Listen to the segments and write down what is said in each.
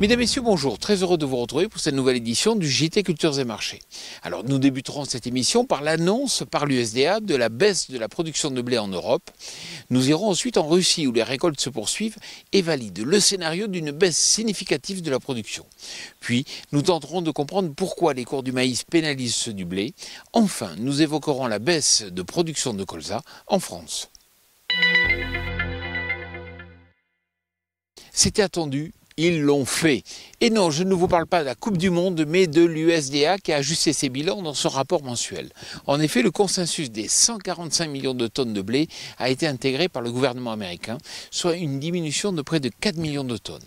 Mesdames, Messieurs, bonjour. Très heureux de vous retrouver pour cette nouvelle édition du JT Cultures et Marchés. Alors, nous débuterons cette émission par l'annonce par l'USDA de la baisse de la production de blé en Europe. Nous irons ensuite en Russie où les récoltes se poursuivent et valident le scénario d'une baisse significative de la production. Puis, nous tenterons de comprendre pourquoi les cours du maïs pénalisent ceux du blé. Enfin, nous évoquerons la baisse de production de colza en France. C'était attendu. Ils l'ont fait. Et non, je ne vous parle pas de la Coupe du Monde, mais de l'USDA qui a ajusté ses bilans dans son rapport mensuel. En effet, le consensus des 145 millions de tonnes de blé a été intégré par le gouvernement américain, soit une diminution de près de 4 millions de tonnes.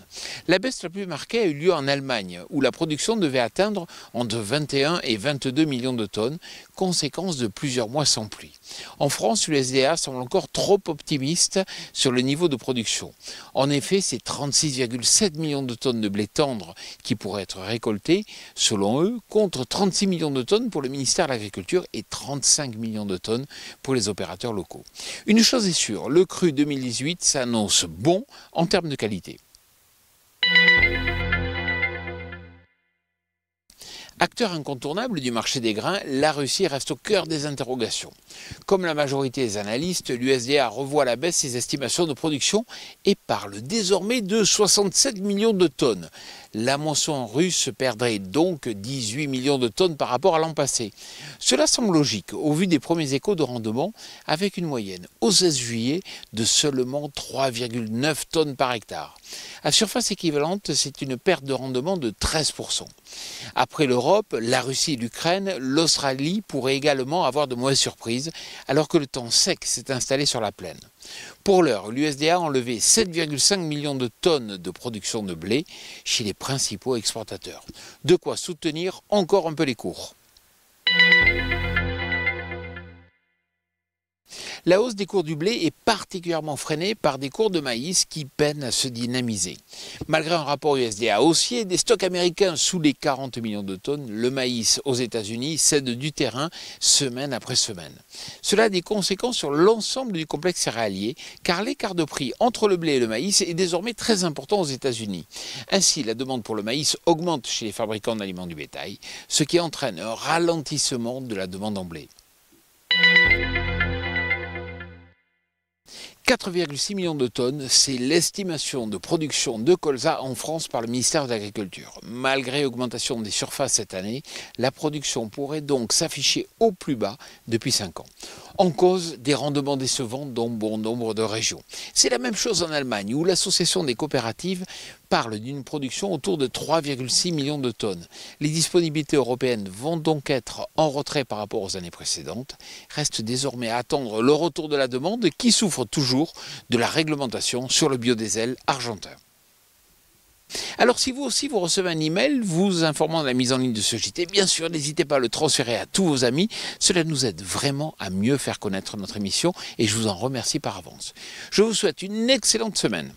La baisse la plus marquée a eu lieu en Allemagne, où la production devait atteindre entre 21 et 22 millions de tonnes, conséquence de plusieurs mois sans pluie. En France, l'USDA semble encore trop optimiste sur le niveau de production. En effet, c'est 36,7 millions de tonnes de blé tendre qui pourraient être récoltées, selon eux, contre 36 millions de tonnes pour le ministère de l'Agriculture et 35 millions de tonnes pour les opérateurs locaux. Une chose est sûre, le cru 2018 s'annonce bon en termes de qualité. Acteur incontournable du marché des grains, la Russie reste au cœur des interrogations. Comme la majorité des analystes, l'USDA revoit à la baisse ses estimations de production et parle désormais de 67 millions de tonnes. La moisson russe perdrait donc 18 millions de tonnes par rapport à l'an passé. Cela semble logique au vu des premiers échos de rendement avec une moyenne au 16 juillet de seulement 3,9 tonnes par hectare. À surface équivalente, c'est une perte de rendement de 13%. Après l'Europe, la Russie et l'Ukraine, l'Australie pourraient également avoir de mauvaises surprises alors que le temps sec s'est installé sur la plaine. Pour l'heure, l'USDA a enlevé 7,5 millions de tonnes de production de blé chez les principaux exportateurs. De quoi soutenir encore un peu les cours. La hausse des cours du blé est particulièrement freinée par des cours de maïs qui peinent à se dynamiser. Malgré un rapport USDA haussier, des stocks américains sous les 40 millions de tonnes, le maïs aux États-Unis cède du terrain semaine après semaine. Cela a des conséquences sur l'ensemble du complexe céréalier, car l'écart de prix entre le blé et le maïs est désormais très important aux États-Unis. Ainsi, la demande pour le maïs augmente chez les fabricants d'aliments du bétail, ce qui entraîne un ralentissement de la demande en blé. 4,6 millions de tonnes, c'est l'estimation de production de colza en France par le ministère de l'Agriculture. Malgré l'augmentation des surfaces cette année, la production pourrait donc s'afficher au plus bas depuis 5 ans. En cause, des rendements décevants dans bon nombre de régions. C'est la même chose en Allemagne, où l'association des coopératives parle d'une production autour de 3,6 millions de tonnes. Les disponibilités européennes vont donc être en retrait par rapport aux années précédentes. Reste désormais à attendre le retour de la demande qui souffre toujours de la réglementation sur le biodiesel argentin. Alors si vous aussi vous recevez un email vous informant de la mise en ligne de ce JT, bien sûr n'hésitez pas à le transférer à tous vos amis, cela nous aide vraiment à mieux faire connaître notre émission et je vous en remercie par avance. Je vous souhaite une excellente semaine.